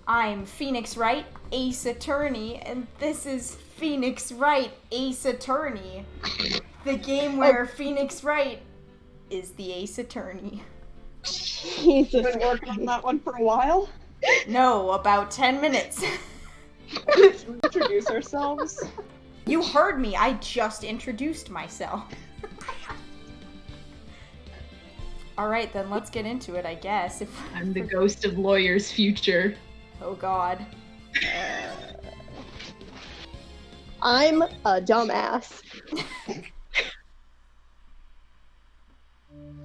I'm Phoenix Wright, Ace Attorney, and this is Phoenix Wright, Ace Attorney. The game where Phoenix Wright is the Ace Attorney. Jesus You've been working on that one for a while? No, about 10 minutes. Let's introduce ourselves. You heard me, I just introduced myself. Alright, then let's get into it, I guess. I'm the ghost of lawyer's future. Oh god. I'm a dumbass.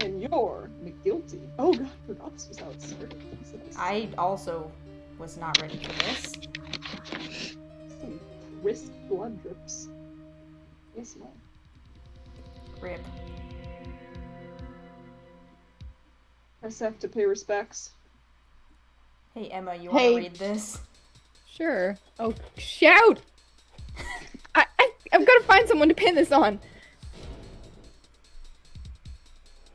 And you're McGuilty. Oh god, I forgot this was how it started. I also was not ready for this. Some crisp blood drips. Yes, no. Rip. SF to pay respects. Hey Emma, you wanna read this? Sure. Oh, shout! I've got to find someone to pin this on.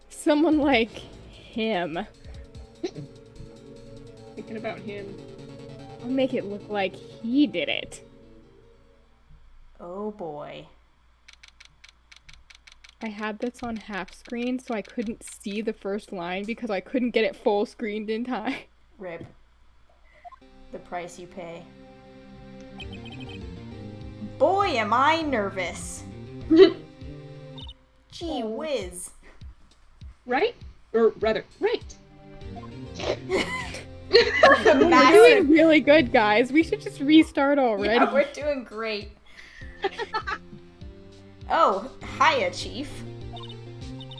Someone like him. Thinking about him. I'll make it look like he did it. Oh boy. I had this on half screen so I couldn't see the first line because I couldn't get it full screened in time. Rip. The price you pay. Boy, am I nervous. Gee whiz. Right? Or rather, right. The We're doing really good, guys. We should just restart already. Yeah, we're doing great. Oh, hiya, Chief.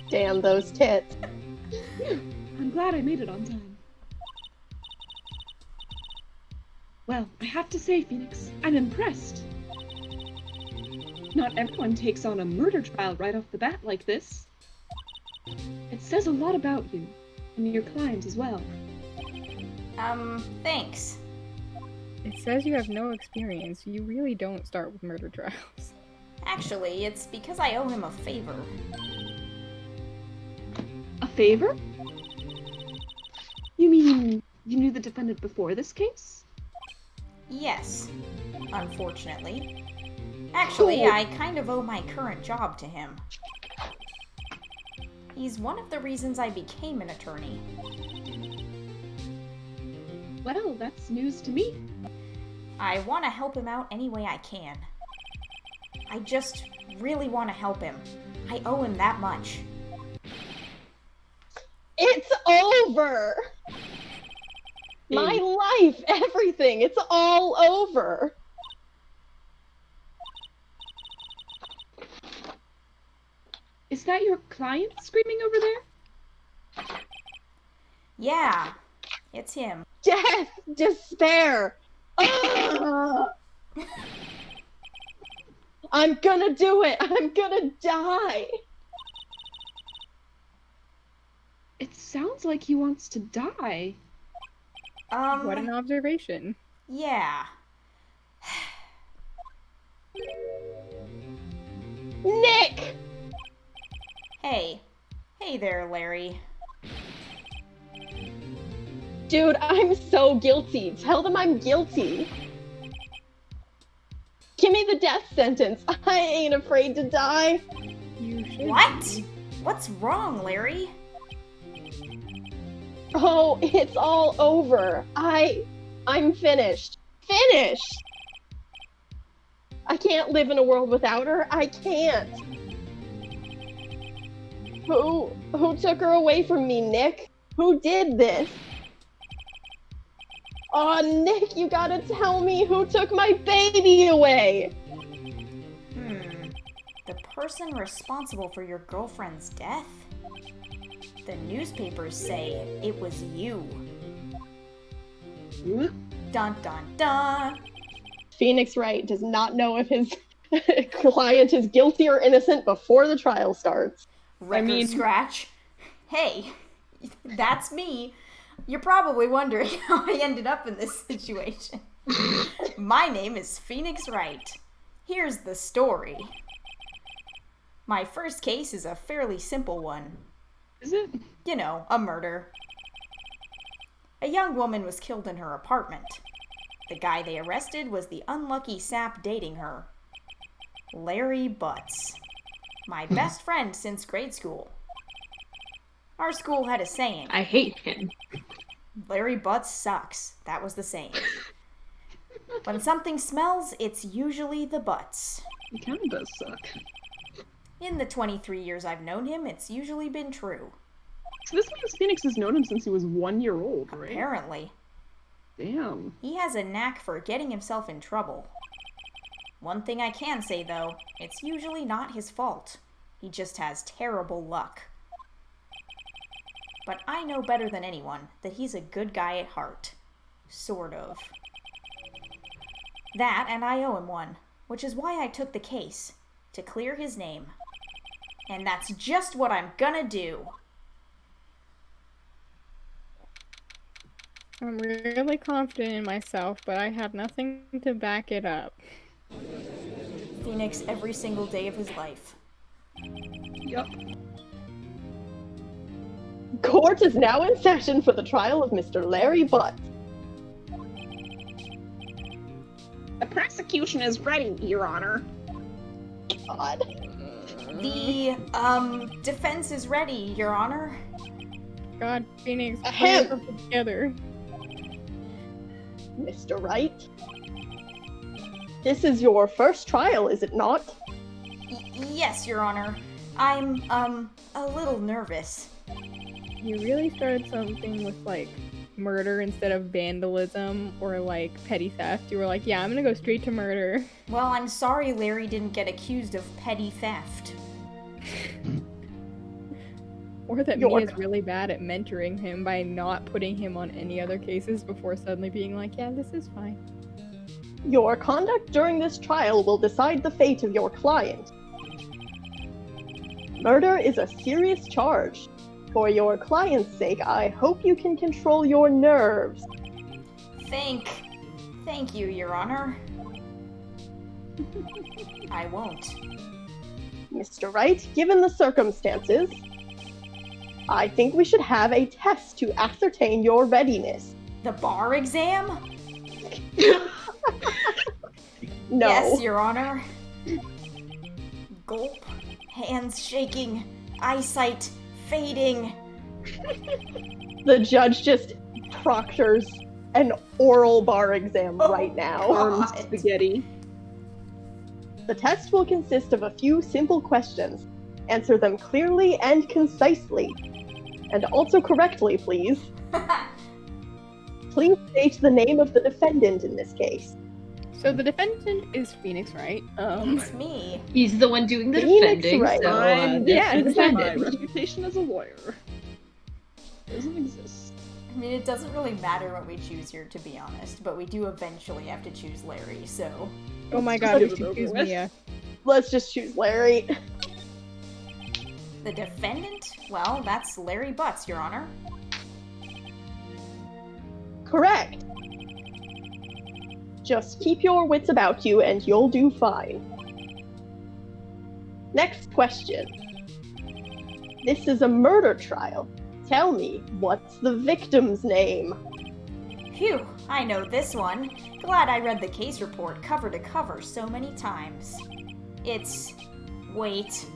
Damn those tits. I'm glad I made it on time. Well, I have to say, Phoenix, I'm impressed. Not everyone takes on a murder trial right off the bat like this. It says a lot about you, and your client as well. Thanks. It says you have no experience. You really don't start with murder trials. Actually, it's because I owe him a favor. A favor? You mean you knew the defendant before this case? Yes, unfortunately. Actually, Cool. I kind of owe my current job to him. He's one of the reasons I became an attorney. Well, that's news to me. I want to help him out any way I can. I just really want to help him. I owe him that much. It's over! My life, everything, it's all over. Is that your client screaming over there? Yeah, it's him. Death, despair. Ugh. I'm gonna do it. I'm gonna die. It sounds like he wants to die. What an observation. Yeah. Nick! Hey. Hey there, Larry. Dude, I'm so guilty. Tell them I'm guilty. Give me the death sentence. I ain't afraid to die. You should. What? What's wrong, Larry? Oh, it's all over. I'm finished. Finished! I can't live in a world without her. I can't. Who took her away from me, Nick? Who did this? Oh, Nick, you gotta tell me who took my baby away. The person responsible for your girlfriend's death? The newspapers say it was you. Dun dun dun! Phoenix Wright does not know if his client is guilty or innocent before the trial starts. Record scratch. Hey, that's me. You're probably wondering how I ended up in this situation. My name is Phoenix Wright. Here's the story. My first case is a fairly simple one. Is it? You know, a murder. A young woman was killed in her apartment. The guy they arrested was the unlucky sap dating her. Larry Butts. My best friend since grade school. Our school had a saying. I hate him. Larry Butts sucks. That was the saying. When something smells, it's usually the butts. He kind of does suck. In the 23 years I've known him, it's usually been true. So this means Phoenix has known him since he was 1 year old, right? Apparently. Damn. He has a knack for getting himself in trouble. One thing I can say, though, it's usually not his fault. He just has terrible luck. But I know better than anyone that he's a good guy at heart. Sort of. That, and I owe him one, which is why I took the case, to clear his name. And that's just what I'm gonna do. I'm really confident in myself, but I have nothing to back it up. Phoenix every single day of his life. Yup. Court is now in session for the trial of Mr. Larry Butts. The prosecution is ready, Your Honor. God. The, defense is ready, Your Honor. God, Phoenix, put Ahem. yourself together. Mr. Wright. This is your first trial, is it not? Yes, Your Honor. I'm, a little nervous. You really started something with, like, murder instead of vandalism or, like, petty theft. You were like, yeah, I'm gonna go straight to murder. Well, I'm sorry Larry didn't get accused of petty theft. Or that Your- Mia's really bad at mentoring him by not putting him on any other cases before suddenly being like, yeah, this is fine. Your conduct during this trial will decide the fate of your client. Murder is a serious charge. For your client's sake, I hope you can control your nerves. Thank you, Your Honor. I won't. Mr. Wright, given the circumstances, I think we should have a test to ascertain your readiness. The bar exam? No. Yes, Your Honor. Gulp. Hands shaking. Eyesight fading. The judge just proctors an oral bar exam right now. God. Armed spaghetti. The test will consist of a few simple questions. Answer them clearly and concisely. And also correctly, please. Please state the name of the defendant in this case. So the defendant is Phoenix, right? It's me. He's the one doing the Phoenix, defending, right. so Yeah, the exactly. My defendant. reputation as a lawyer doesn't exist. I mean, it doesn't really matter what we choose here, to be honest, but we do eventually have to choose Larry, so... Oh my god, we Get it should over choose with. Mia. Let's just choose Larry. The defendant? Well, that's Larry Butts, Your Honor. Correct. Just keep your wits about you and you'll do fine. Next question. This is a murder trial. Tell me, what's the victim's name? Phew, I know this one. Glad I read the case report cover to cover so many times. It's... wait.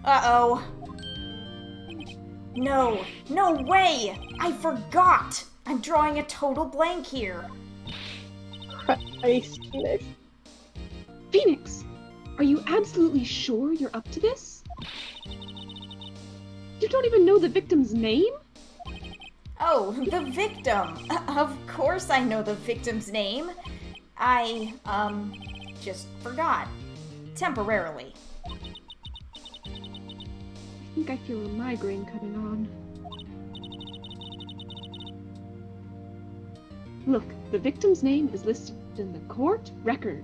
Uh-oh. No, no way! I forgot! I'm drawing a total blank here. Christ, Phoenix. Phoenix, are you absolutely sure you're up to this? You don't even know the victim's name? Oh, the victim! Of course I know the victim's name. I, just forgot. Temporarily. I think I feel a migraine coming on. Look, the victim's name is listed in the court record.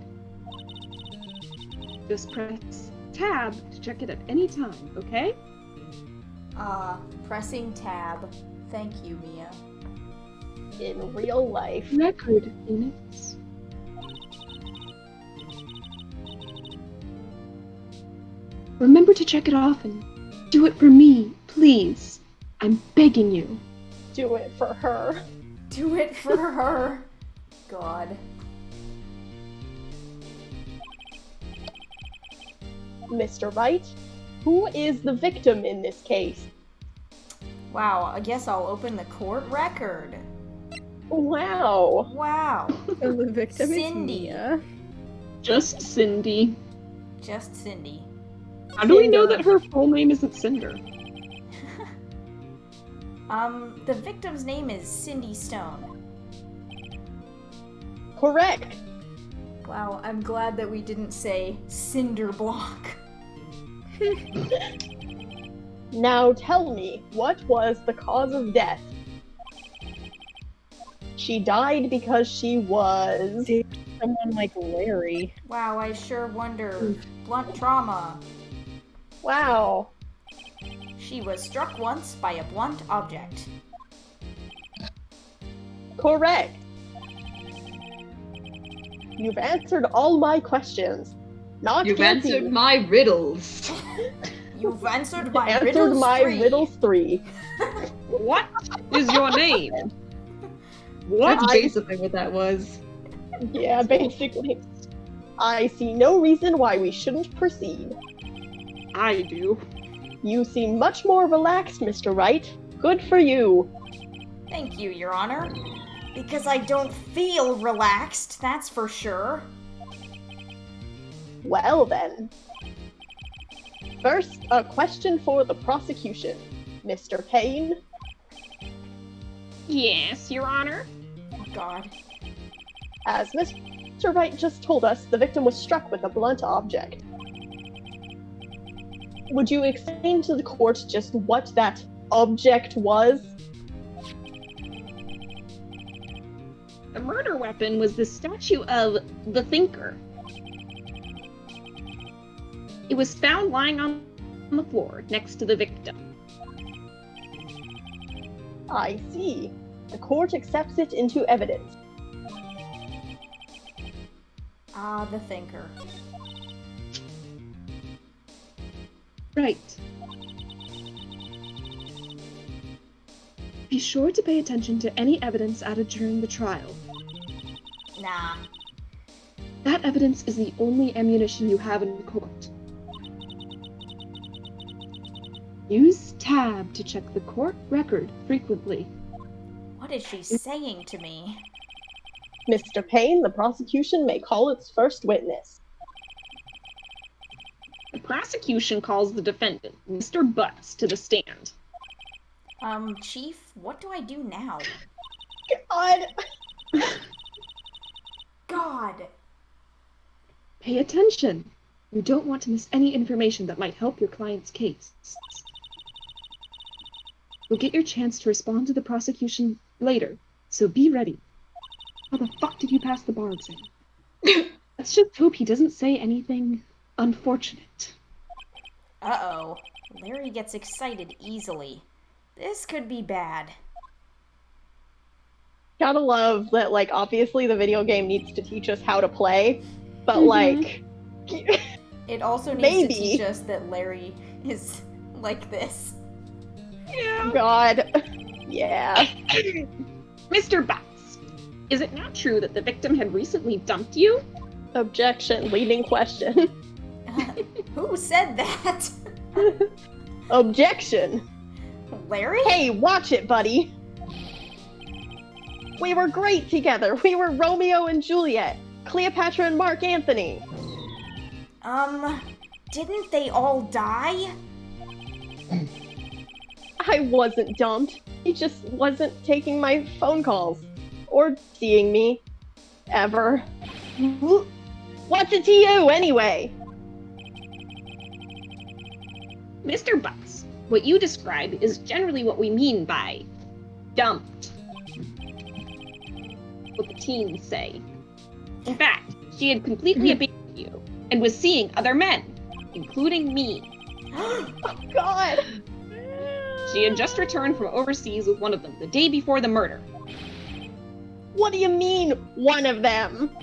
Just press tab to check it at any time, okay? Pressing tab. Thank you, Mia. In real life. Record, Phoenix. Remember to check it often. Do it for me, please. I'm begging you. Do it for her. Do it for her. God. Mr. Wright, who is the victim in this case? Wow, I guess I'll open the court record. Wow. Wow. So the victim Cindy. is Mia. Just Cindy. Just Cindy. How do we know Cinder. that her full name isn't Cinder? The victim's name is Cindy Stone. Correct. Wow, I'm glad that we didn't say Cinder Block. Now tell me, what was the cause of death? She died because she was... Someone like Larry. Wow, I sure wonder. Blunt trauma. Wow. She was struck once by a blunt object. Correct. You've answered all my questions. Not You've guilty. answered my riddles. You've answered my Answered riddles my three. riddles 3. What is your name? That's I- basically what that was. Yeah, basically. I see no reason why we shouldn't proceed. I do. You seem much more relaxed, Mr. Wright. Good for you. Thank you, Your Honor. Because I don't feel relaxed, that's for sure. Well then. First, a question for the prosecution. Mr. Payne, Yes, Your Honor. Oh, God. as Mr. Wright just told us, the victim was struck with a blunt object. Would you explain to the court just what that object was? The murder weapon was the statue of the Thinker. It was found lying on the floor next to the victim. I see. The court accepts it into evidence. Ah, the thinker. Right. Be sure to pay attention to any evidence added during the trial. Nah. That evidence is the only ammunition you have in court. Use Tab to check the court record frequently. What is she saying to me? Mr. Payne, the prosecution may call its first witness. The prosecution calls the defendant, Mr. Butts, to the stand. Chief, what do I do now? God! God! Pay attention. You don't want to miss any information that might help your client's case. You'll get your chance to respond to the prosecution later, so be ready. How the fuck did you pass the bar exam? Let's just hope he doesn't say anything unfortunate. Uh-oh. Larry gets excited easily. This could be bad. Gotta love that, like, obviously the video game needs to teach us how to play, but, Mhm. like... It also needs Maybe. to teach us that Larry is like this. Yeah. God. Yeah. Mr. Butts, is it not true that the victim had recently dumped you? Objection. Leading question. Who said that? Objection. Larry? Hey, watch it, buddy. We were great together. We were Romeo and Juliet. Cleopatra and Mark Anthony. Didn't they all die? I wasn't dumped. He just wasn't taking my phone calls. Or seeing me. Ever. What's it to you, anyway? Mr. Butts, what you describe is generally what we mean by dumped. What the teens say. In fact, she had completely abandoned you and was seeing other men, including me. Oh, God. She had just returned from overseas with one of them the day before the murder. What do you mean, one of them?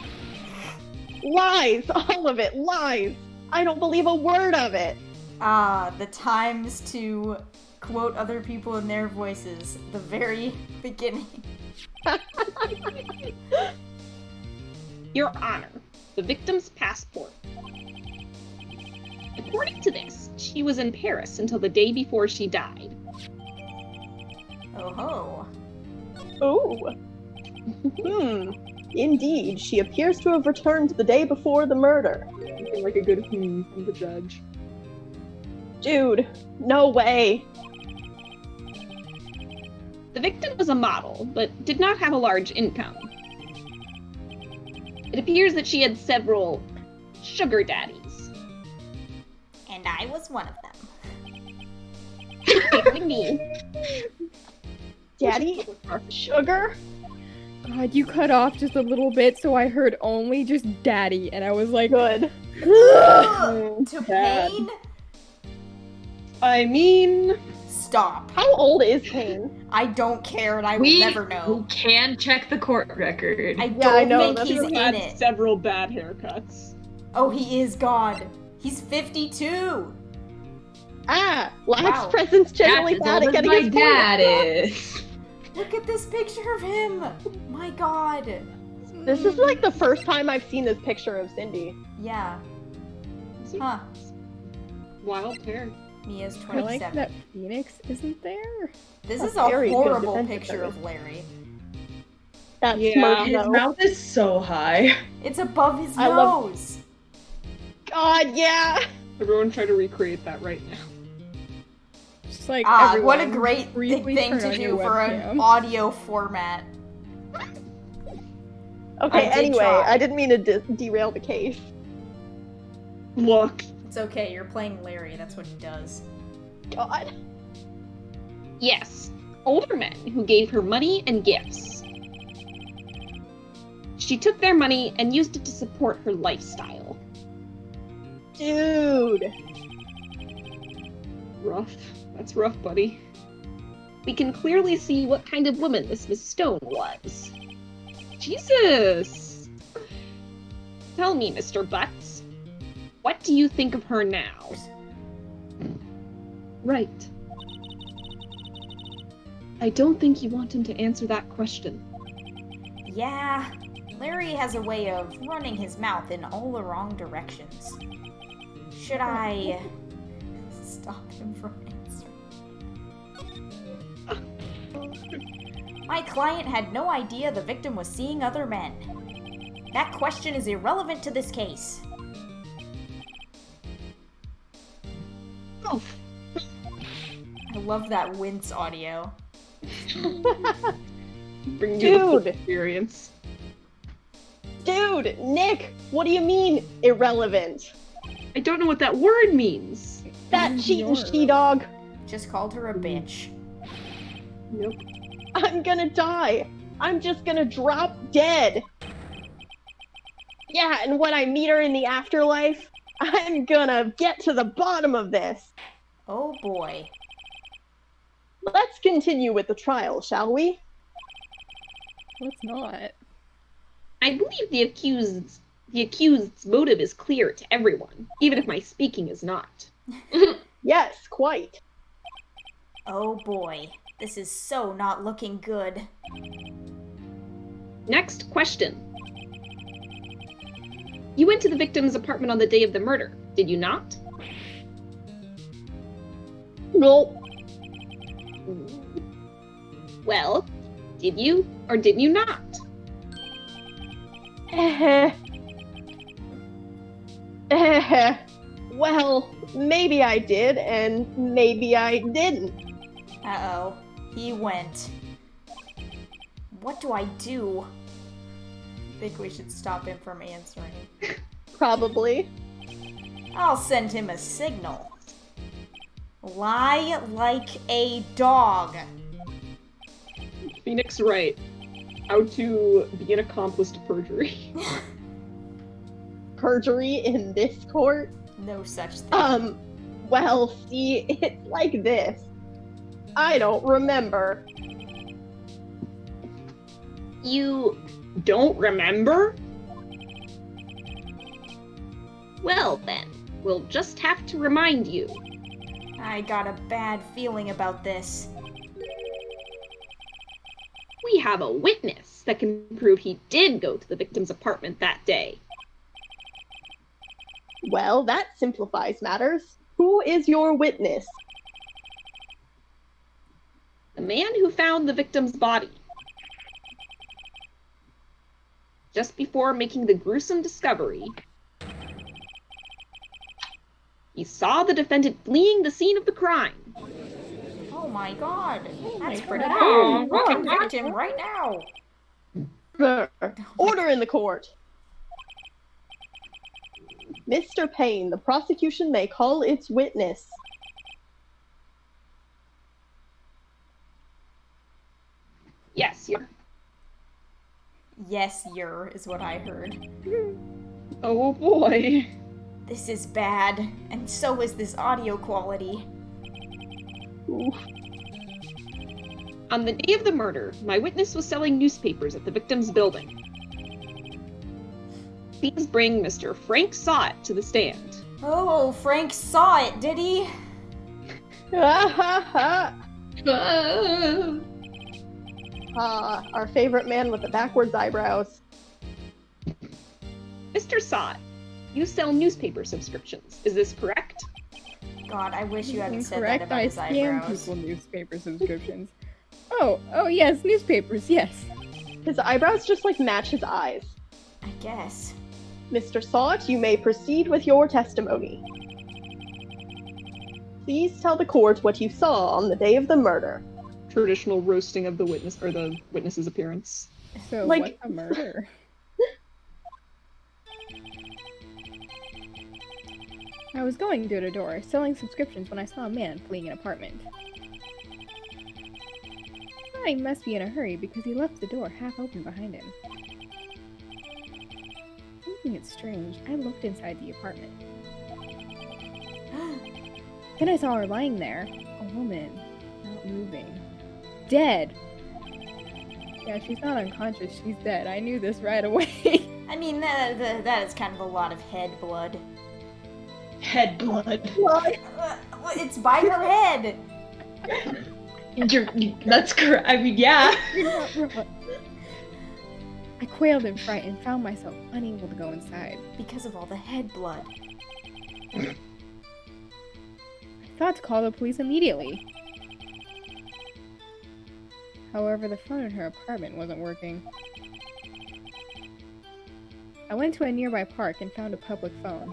Lies. All of it. Lies. I don't believe a word of it. The times to quote other people in their voices. The very beginning. Your Honor, the victim's passport. According to this, she was in Paris until the day before she died. Oh ho. Oh. Indeed, she appears to have returned the day before the murder. Something like a good from the judge. Dude, no way. The victim was a model, but did not have a large income. It appears that she had several sugar daddies. And I was one of them. Including me. Daddy? Sugar? God, you cut off just a little bit, so I heard only just daddy, and I was like, Good. To pain? I mean, Stop. How old is Payne? I don't care and I will we never know. can check the court record. I don't Yeah, I know, think that's he's He's in had it. several bad haircuts. Oh, he is God. He's 52. Last Wow. presents generally That's bad as at old as getting my his dad point. is. Look at this picture of him. My God. This is like the first time I've seen this picture of Cindy. Yeah. Huh. Wild hair. Mia's I like 27. that Phoenix isn't there. This That's is a very good horrible defense picture attorney. of Larry. That's Yeah, smart, his though. mouth is so high. It's above his I love- nose. God, yeah. Everyone try to recreate that right now. Just like What a everyone, great briefly thing turn to on do your for an webcam. audio format. Okay, I did anyway, try. I didn't mean to derail the case. Look. It's okay, you're playing Larry, that's what he does. God. Yes, older men who gave her money and gifts. She took their money and used it to support her lifestyle. Dude. Rough. That's rough, buddy. We can clearly see what kind of woman this Miss Stone was. Jesus! Tell me, Mr. Butts, what do you think of her now? Right. I don't think you want him to answer that question. Yeah, Larry has a way of running his mouth in all the wrong directions. Should I stop him from answering? My client had no idea the victim was seeing other men. That question is irrelevant to this case. Oh, I love that wince audio. Bring you the full Dude. experience. Dude, Nick, what do you mean irrelevant? I don't know what that word means. That cheating You're she-dog. Just called her a bitch. Nope. I'm gonna die. I'm just gonna drop dead. Yeah, and when I meet her in the afterlife, I'm gonna get to the bottom of this. Oh boy. Let's continue with the trial, shall we? Let's not. I believe the accused's motive is clear to everyone, even if my speaking is not. Yes, quite. Oh boy. This is so not looking good. Next question. You went to the victim's apartment on the day of the murder, did you not? Nope. Well, did you or did you not? Well, maybe I did, and maybe I didn't. Uh-oh. He went. What do I do? I think we should stop him from answering. Probably. I'll send him a signal. Lie like a dog. Phoenix Wright. How to be an accomplice to perjury. Perjury in this court? No such thing. Well, see, it's like this. I don't remember. You don't remember? Well then, we'll just have to remind you. I got a bad feeling about this. We have a witness that can prove he did go to the victim's apartment that day. Well, that simplifies matters. Who is your witness? The man who found the victim's body. Just before making the gruesome discovery, he saw the defendant fleeing the scene of the crime. Oh my god. That's my pretty God. bad. Convict him right now. Order in the court. Mr. Payne, the prosecution may call its witness. Yes, Yes, is what I heard. Oh boy. This is bad, and so is this audio quality. Ooh. On the day of the murder, my witness was selling newspapers at the victim's building. Please bring Mr. Frank Sott to the stand. Oh, Frank saw it, did he? Our favorite man with the backwards eyebrows. Mr. Sott, you sell newspaper subscriptions. Is this correct? God, I wish you hadn't said that Incorrect. about I his scam eyebrows. people newspaper subscriptions. Oh yes, newspapers, yes. His eyebrows just like match his eyes. I guess. Mr. Sott, you may proceed with your testimony. Please tell the court what you saw on the day of the murder. Traditional roasting of the witness or the witness's appearance. So Like- what's a murder? I was going door to door, selling subscriptions when I saw a man fleeing an apartment. I must be in a hurry because he left the door half open behind him. Thinking it's strange, I looked inside the apartment. Then I saw her lying there, a woman, not moving. Dead! Yeah, she's not unconscious, she's dead. I knew this right away. I mean, that is kind of a lot of head blood. Head blood. It's by her head! That's correct. I mean, yeah. I quailed in fright and found myself unable to go inside. Because of all the head blood. I thought to call the police immediately. However, the phone in her apartment wasn't working. I went to a nearby park and found a public phone.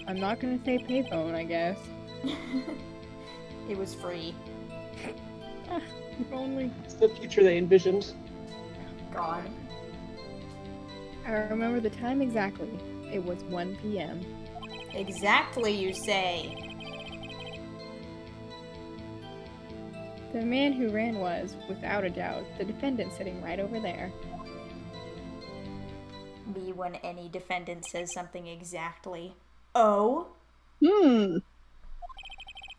I'm not gonna say payphone, I guess. It was free. If only. It's the future they envisioned. God. I remember the time exactly. It was 1 p.m. Exactly, you say. The man who ran was, without a doubt, the defendant sitting right over there. Me when any defendant says something exactly. Oh?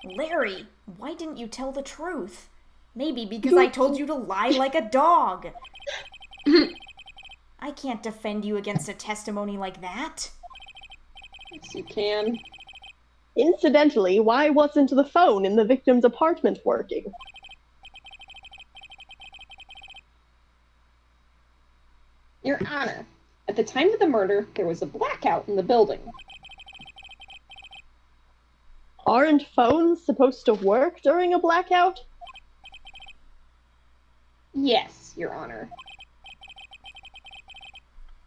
Larry, why didn't you tell the truth? Maybe because I told you to lie like a dog. I can't defend you against a testimony like that. Yes, you can. Incidentally, why wasn't the phone in the victim's apartment working? Your Honor, at the time of the murder, there was a blackout in the building. Aren't phones supposed to work during a blackout? Yes, Your Honor.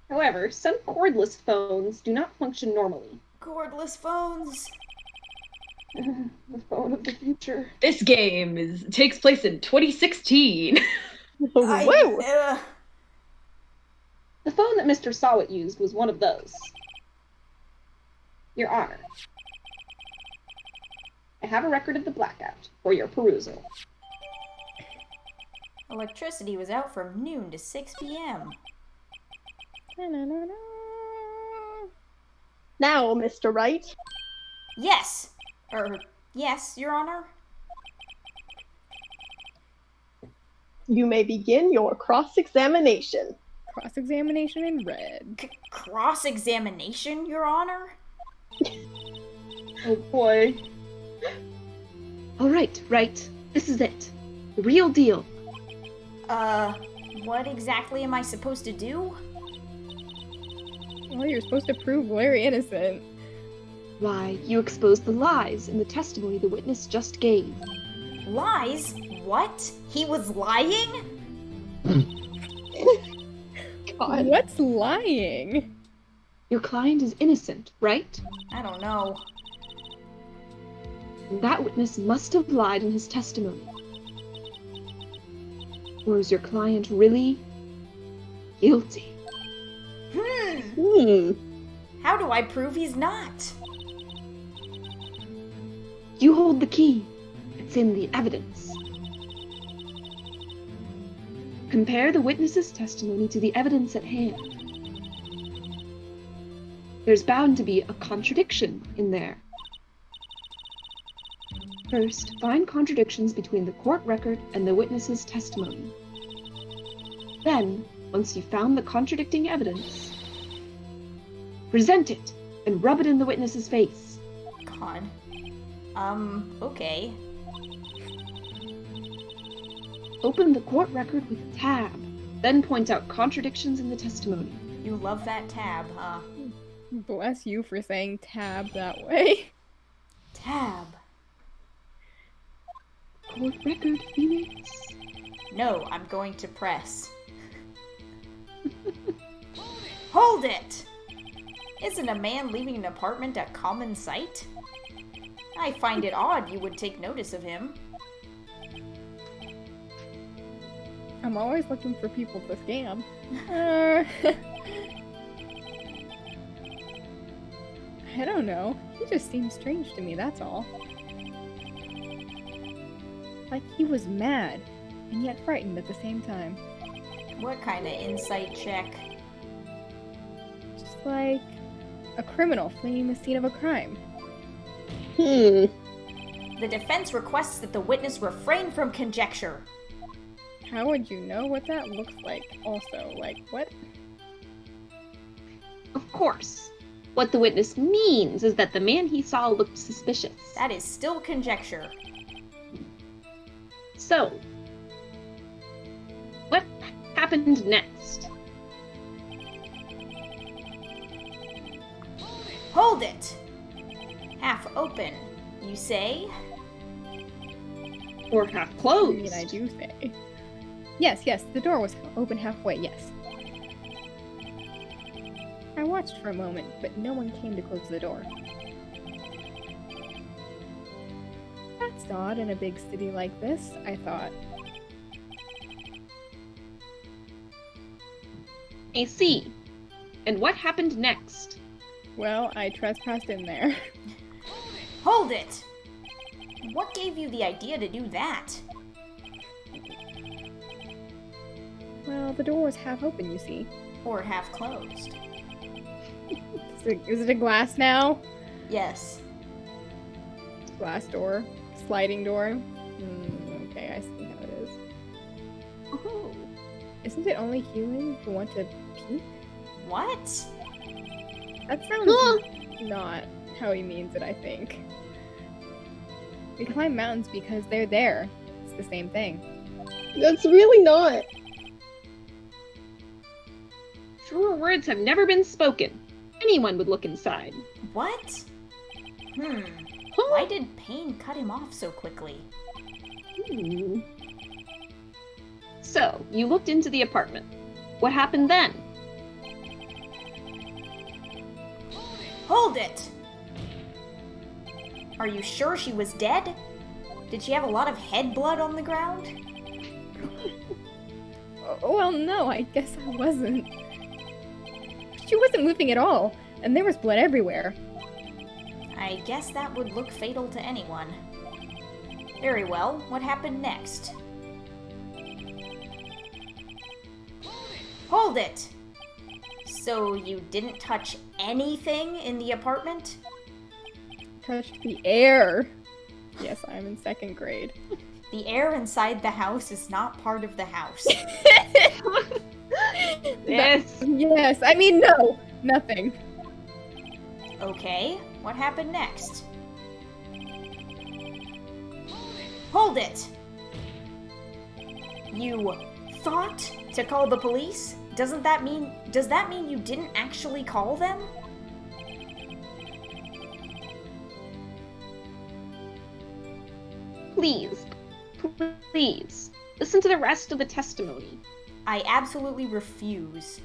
However, some cordless phones do not function normally. Cordless phones. The phone of the future. This game takes place in 2016. Woo! The phone that Mr. Sawit used was one of those. Your Honor, I have a record of the blackout for your perusal. Electricity was out from noon to 6 p.m. Now, Mr. Wright, Yes! Yes, Your Honor? you may begin your cross-examination. Cross-examination in red. Cross-examination, Your Honor? Oh boy. All right, right. This is it. The real deal. What exactly am I supposed to do? Well, you're supposed to prove Larry innocent. Why, you exposed the lies in the testimony the witness just gave. Lies? What? He was lying? God. What's lying? Your client is innocent, right? I don't know. That witness must have lied in his testimony. Or is your client really guilty? How do I prove he's not? You hold the key. It's in the evidence. Compare the witness's testimony to the evidence at hand. There's bound to be a contradiction in there. First, find contradictions between the court record and the witness's testimony. Then, once you've found the contradicting evidence, present it and rub it in the witness's face. God. Okay. Open the court record with a tab, then point out contradictions in the testimony. You love that tab, huh? Bless you for saying tab that way. Tab. Court record, Phoenix. No, I'm going to press. Hold it! Isn't a man leaving an apartment a common sight? I find it odd you would take notice of him. I'm always looking for people to scam. I don't know. He just seems strange to me, that's all. Like he was mad, and yet frightened at the same time. What kind of insight check? Just like a criminal fleeing the scene of a crime. The defense requests that the witness refrain from conjecture. How would you know what that looks like? Also, like, what? Of course. What the witness means is that the man he saw looked suspicious. That is still conjecture. So, what happened next? Hold it! Half open, you say? Or half I closed? mean, I do say. Yes, the door was open halfway, yes. I watched for a moment, but no one came to close the door. That's odd in a big city like this, I thought. I see. And what happened next? Well, I trespassed in there. Hold it! What gave you the idea to do that? Well, the door was half open, you see. Or half closed? Is it a glass now? Yes. Glass door. Sliding door. Okay, I see how it is. Oh. Isn't it only humans who want to peek? What? That sounds not how he means it, I think. We climb mountains because they're there. It's the same thing. That's really not. Truer words have never been spoken. Anyone would look inside. What? Why did Payne cut him off so quickly? So, you looked into the apartment. What happened then? Hold it! Are you sure she was dead? Did she have a lot of head blood on the ground? Well, no, I guess I wasn't. She wasn't moving at all, and there was blood everywhere. I guess that would look fatal to anyone. Very well, what happened next? Hold it! So you didn't touch anything in the apartment? Touched the air. Yes, I'm in 2nd grade. The air inside the house is not part of the house. Yes. Yes, I mean, no! Nothing. Okay, what happened next? Hold it! You thought to call the police? Does that mean you didn't actually call them? Please. Please. Listen to the rest of the testimony. I absolutely refuse.